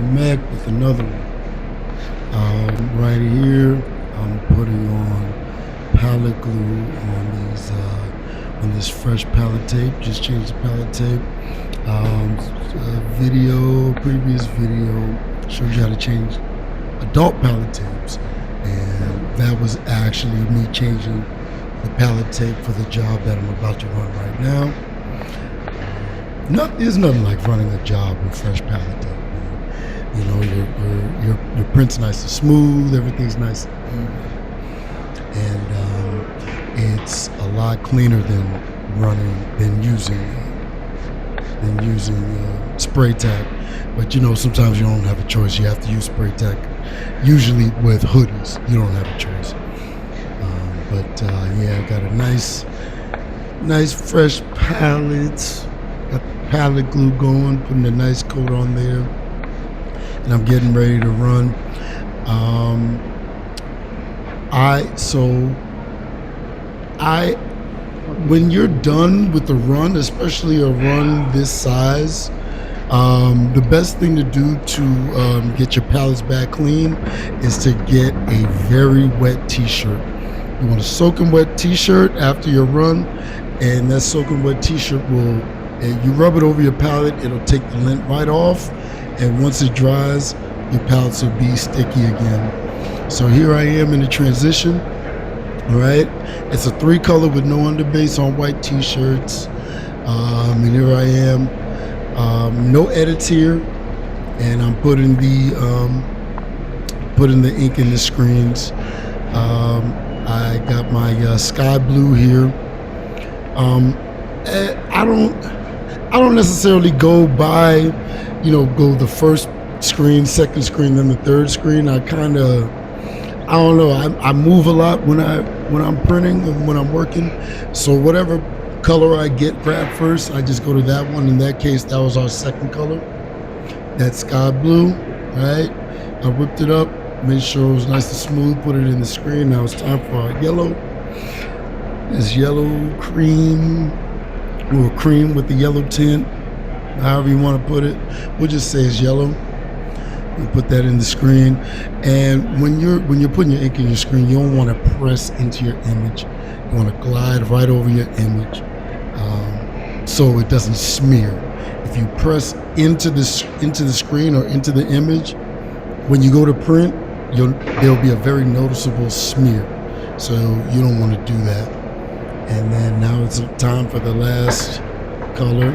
mech with another one. Right here, I'm putting on pallet glue on this fresh pallet tape. Just changed the pallet tape. Previous video showed you how to change adult pallet tapes, and that was actually me changing the pallet tape for the job that I'm about to run right now. There's nothing like running a job with fresh pallet tape. You know, your print's nice and smooth, everything's nice and even, and it's a lot cleaner than using spray tack. But you know, sometimes you don't have a choice. You have to use spray tack. Usually with hoodies, you don't have a choice. Yeah, I got a nice fresh pallet. Got the pallet glue going, putting a nice coat on there, and I'm getting ready to run. When you're done with the run, especially a run this size, the best thing to do to get your pallets back clean is to get a very wet t-shirt. You want a soaking wet t-shirt after your run, and that soaking wet t-shirt you rub it over your pallet, it'll take the lint right off, and once it dries, your pallets will be sticky again. So here I am in the transition. All right, it's a 3-color with no underbase on white t-shirts, and here I am. No edits here, and I'm putting the ink in the screens. I got my sky blue here. I don't necessarily go by, go the first screen, second screen, then the third screen. I don't know. I move a lot when I'm printing and when I'm working. So whatever color I grab first, I just go to that one. In that case, that was our second color. That sky blue, right? I whipped it up, made sure it was nice and smooth, put it in the screen. Now it's time for our yellow. This yellow cream, or cream with the yellow tint, however you want to put it. We'll just say it's yellow. You put that in the screen, and when you're putting your ink in your screen, you don't want to press into your image. You want to glide right over your image, so it doesn't smear. If you press into the screen or into the image, when you go to print, there'll be a very noticeable smear. So you don't want to do that. And then now it's time for the last color,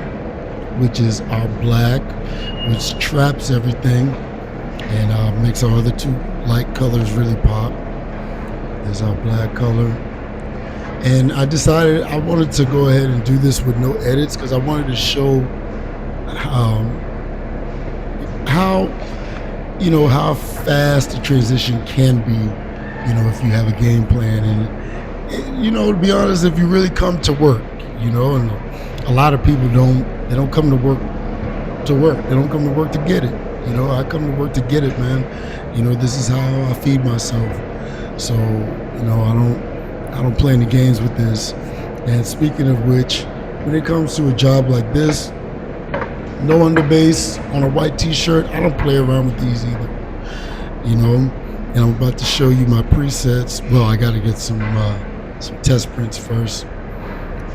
which is our black, which traps everything and makes our other two light colors really pop. There's our black color. And I decided I wanted to go ahead and do this with no edits because I wanted to show how fast the transition can be, if you have a game plan. And to be honest, if you really come to work, and a lot of people don't come to work. They don't come to work to get it. I come to work to get it, man. This is how I feed myself. So, I don't play any games with this. And speaking of which, when it comes to a job like this, no underbase on a white t-shirt, I don't play around with these either. And I'm about to show you my presets. Well, I got to get some test prints first.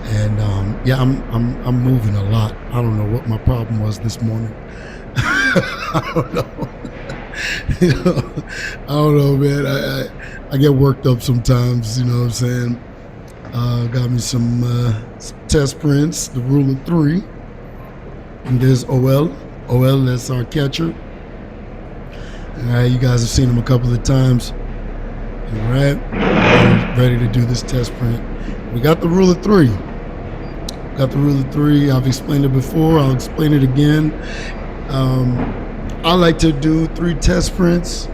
And I'm moving a lot. I don't know what my problem was this morning. I don't know. I don't know, man. I get worked up sometimes. You know what I'm saying? Got me some test prints. The rule of 3. And there's OL. OL, that's our catcher. All right, you guys have seen him a couple of times. All right, ready to do this test print. We got the rule of 3. Got the rule of 3. I've explained it before. I'll explain it again. I like to do 3 test prints.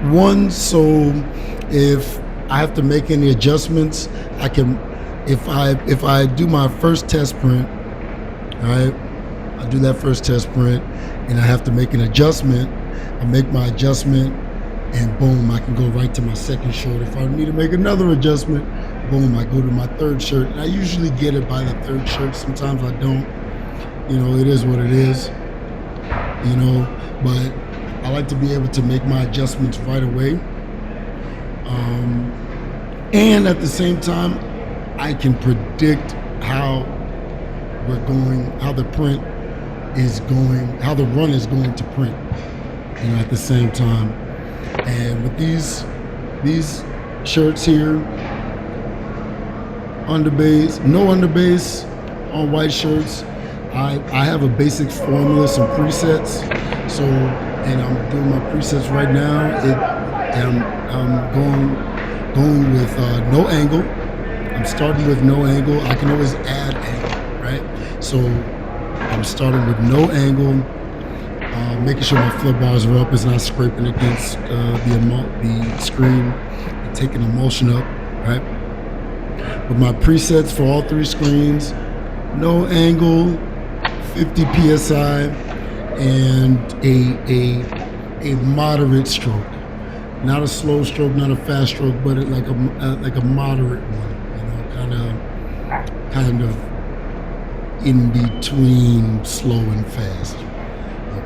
One, so if I have to make any adjustments, I can. If I do my first test print, all right, I do that first test print, and I have to make an adjustment. I make my adjustment, and boom, I can go right to my second shirt. If I need to make another adjustment, boom, I go to my third shirt. And I usually get it by the third shirt. Sometimes I don't. It is what it is. you know, but I like to be able to make my adjustments right away. And at the same time, I can predict how how the print is going, how the run is going to print, at the same time. And with these shirts here, underbase, no underbase on white shirts. I have a basic formula, some presets. So, and I'm doing my presets right now. I'm going with no angle. I'm starting with no angle. I can always add angle, right? So I'm starting with no angle, making sure my flip bars are up, it's not scraping against the screen, and taking the motion up, right? With my presets for all three screens, no angle, 50 psi, and a moderate stroke. Not a slow stroke, not a fast stroke, but like a moderate one, kind of in between slow and fast.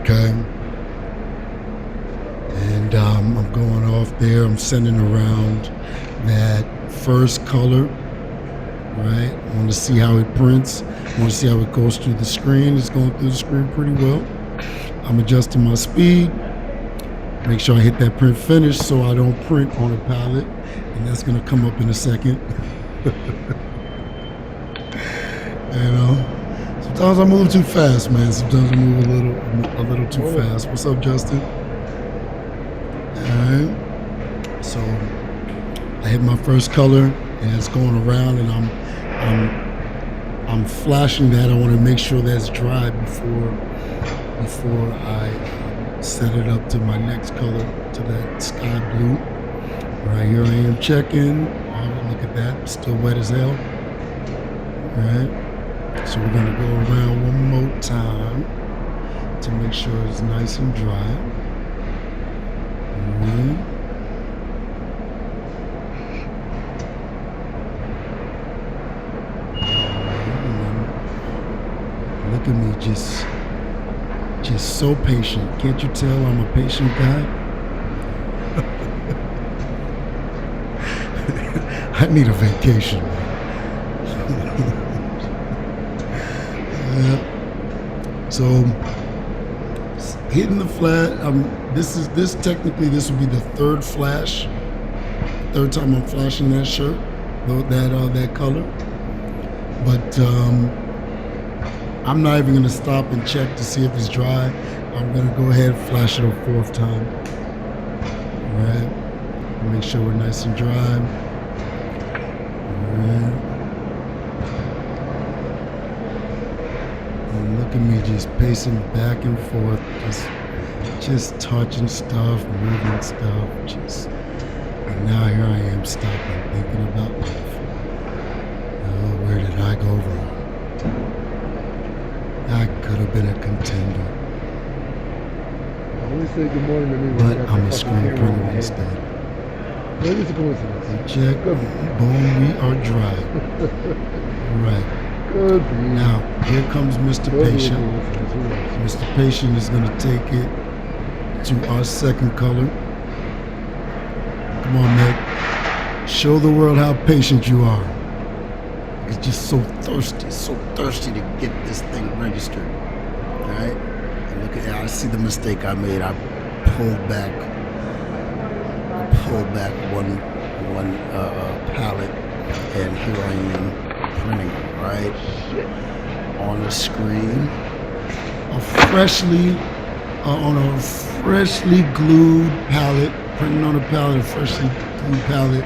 Okay. And I'm going off there. I'm sending around that first color, right? I want to see how it prints. I want to see how it goes through the screen. It's going through the screen pretty well. I'm adjusting my speed. Make sure I hit that print finish so I don't print on a pallet, and that's gonna come up in a second. Sometimes I move too fast, man. Sometimes I move a little too fast. What's up, Justin? All right. So I hit my first color, and it's going around, and I'm flashing that. I want to make sure that's dry before I set it up to my next color, to that sky blue. Right here I am checking. Oh, look at that, still wet as hell. All right, so we're gonna go around one more time to make sure it's nice and dry. Look at me, just so patient. Can't you tell I'm a patient guy? I need a vacation. So hitting the flat. This will be the third flash. Third time I'm flashing that shirt, that color. But I'm not even gonna stop and check to see if it's dry. I'm gonna go ahead and flash it a fourth time. All right, make sure we're nice and dry. All right. And look at me just pacing back and forth, just touching stuff, moving stuff, and now here I am stopping, thinking about life. Oh, where did I go wrong? I could have been a contender. Always say good morning to me. But I'm a screen printer instead. Maybe it's a coincidence. And check, boom, we are dry. Right. Good for you. Now, here comes Mr. Patient. Mr. Patient is going to take it to our second color. Come on, Meg. Show the world how patient you are. It's just so thirsty to get this thing registered. All right, and look at, I see the mistake I made. I pulled back one pallet, and here I am printing right on the screen, on a freshly glued pallet, printing on a pallet, a freshly glued pallet,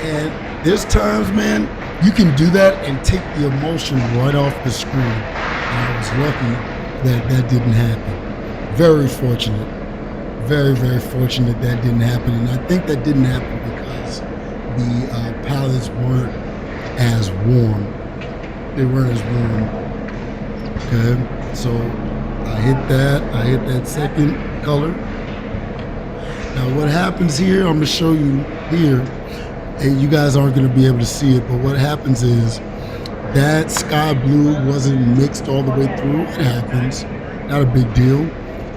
and there's times, man, you can do that and take the emotion right off the screen. And I was lucky that didn't happen. Very fortunate. Very, very fortunate that didn't happen. And I think that didn't happen because the pallets weren't as warm. They weren't as warm. Okay, so I hit that second color. Now what happens here, I'm gonna show you here. And you guys aren't going to be able to see it, but what happens is that sky blue wasn't mixed all the way through. It happens, not a big deal.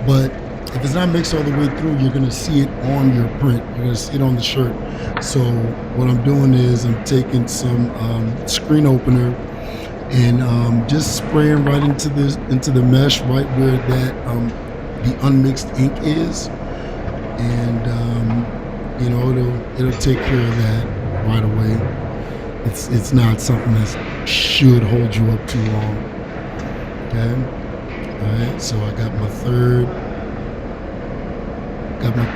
But if it's not mixed all the way through, you're gonna see it on your print. You're gonna see it on the shirt. So what I'm doing is I'm taking some screen opener and just spraying right into the mesh right where that the unmixed ink is, and it'll take care of that right away. It's not something that should hold you up too long. Okay. All right. So I got my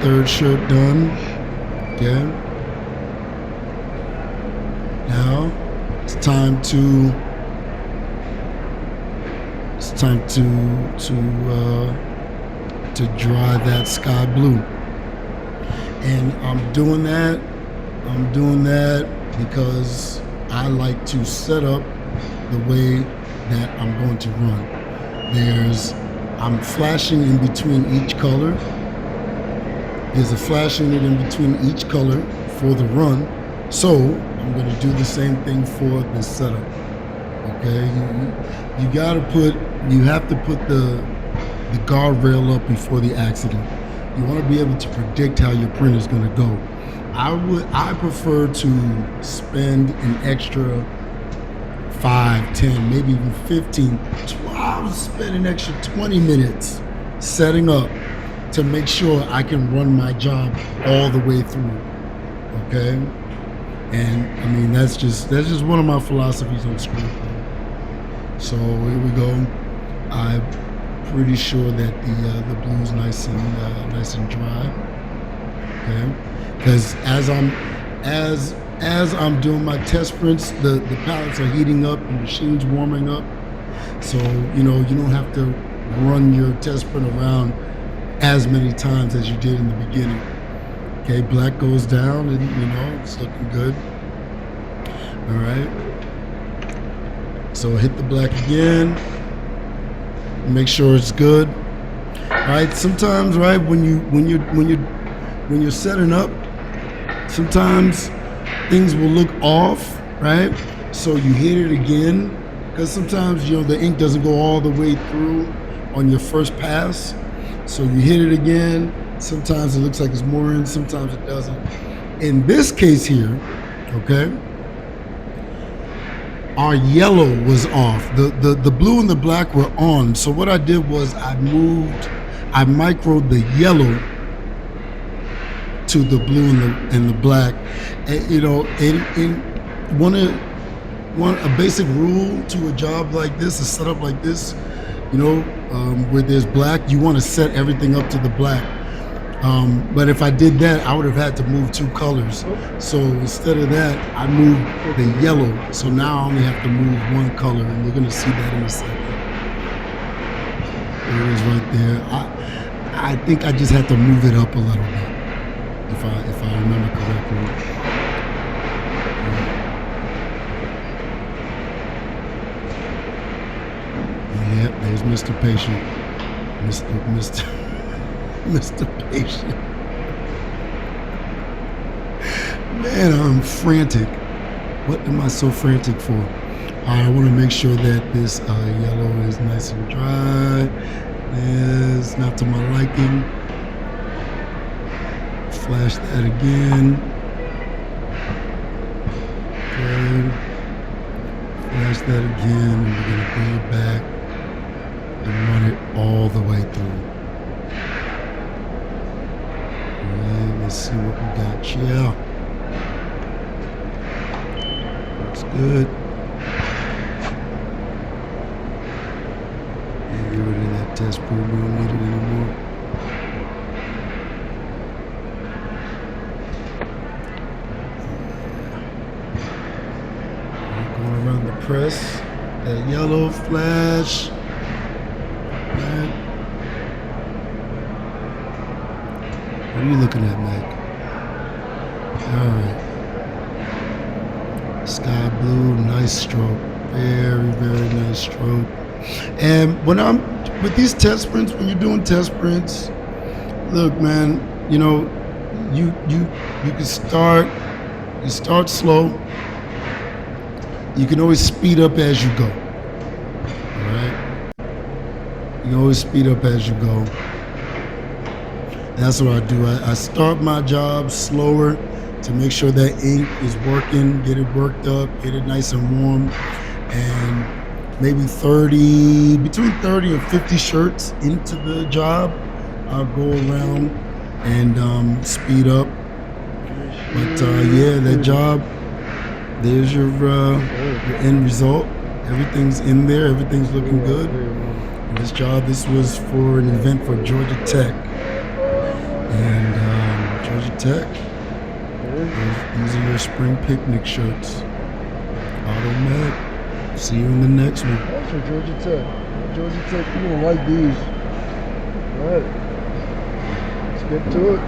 third shirt done. Okay. Now it's time to dry that sky blue, and I'm doing that because I like to set up the way that I'm going to run. I'm flashing in between each color. There's a flashing in between each color for the run, so I'm going to do the same thing for the setup. Okay, you have to put the guardrail up before the accident. You want to be able to predict how your print is going to go. I prefer to spend an extra 5, 10, maybe even 15. I'll spend an extra 20 minutes setting up to make sure I can run my job all the way through. Okay, and I mean that's just one of my philosophies on screen. So here we go. I'm pretty sure that the blue's nice and dry. Okay, because as I'm doing my test prints, the pallets are heating up, the machine's warming up. So you don't have to run your test print around as many times as you did in the beginning. Okay, black goes down, and it's looking good. All right. So hit the black again. Make sure it's good. All right. Sometimes, right, when you're setting up, sometimes things will look off, right? So you hit it again, because sometimes the ink doesn't go all the way through on your first pass. So you hit it again. Sometimes it looks like it's more in, sometimes it doesn't. In this case here, okay, our yellow was off. The blue and the black were on. So what I did was I microed the yellow to the blue and the black. And, a basic rule to a job like this, a setup like this, where there's black, you want to set everything up to the black. But if I did that, I would have had to move 2 colors. So instead of that, I moved the yellow. So now I only have to move 1 color, and we're going to see that in a second. There it is right there. I think I just had to move it up a little bit, if I remember correctly. Yep, there's Mr. Patient. Mr. Patient. Man, I'm frantic. What am I so frantic for? I want to make sure that this yellow is nice and dry. It's not to my liking. Flash that again. Okay. Flash that again, and we're going to bring it back and run it all the way through. Let's see what we got. Yeah. Looks good. And get rid of that test print. We don't need it anymore. Going around the press. That yellow flash. Right. What are you looking at, Mike? All right. Sky blue, nice stroke. Very, very nice stroke. And when I'm with these test prints, when you're doing test prints, look, man, you can start slow. You can always speed up as you go. All right. You can always speed up as you go. That's what I do. I start my job slower to make sure that ink is working, get it worked up, get it nice and warm, and maybe between 30 and 50 shirts into the job, I'll go around and speed up. But yeah, that job, there's your end result. Everything's in there. Everything's looking good. And this was for an event for Georgia Tech. And Georgia Tech, these are your spring picnic shirts. Automat. See you in the next one. That's for Georgia Tech. Georgia Tech, you're gonna like these. All right, let's get to it.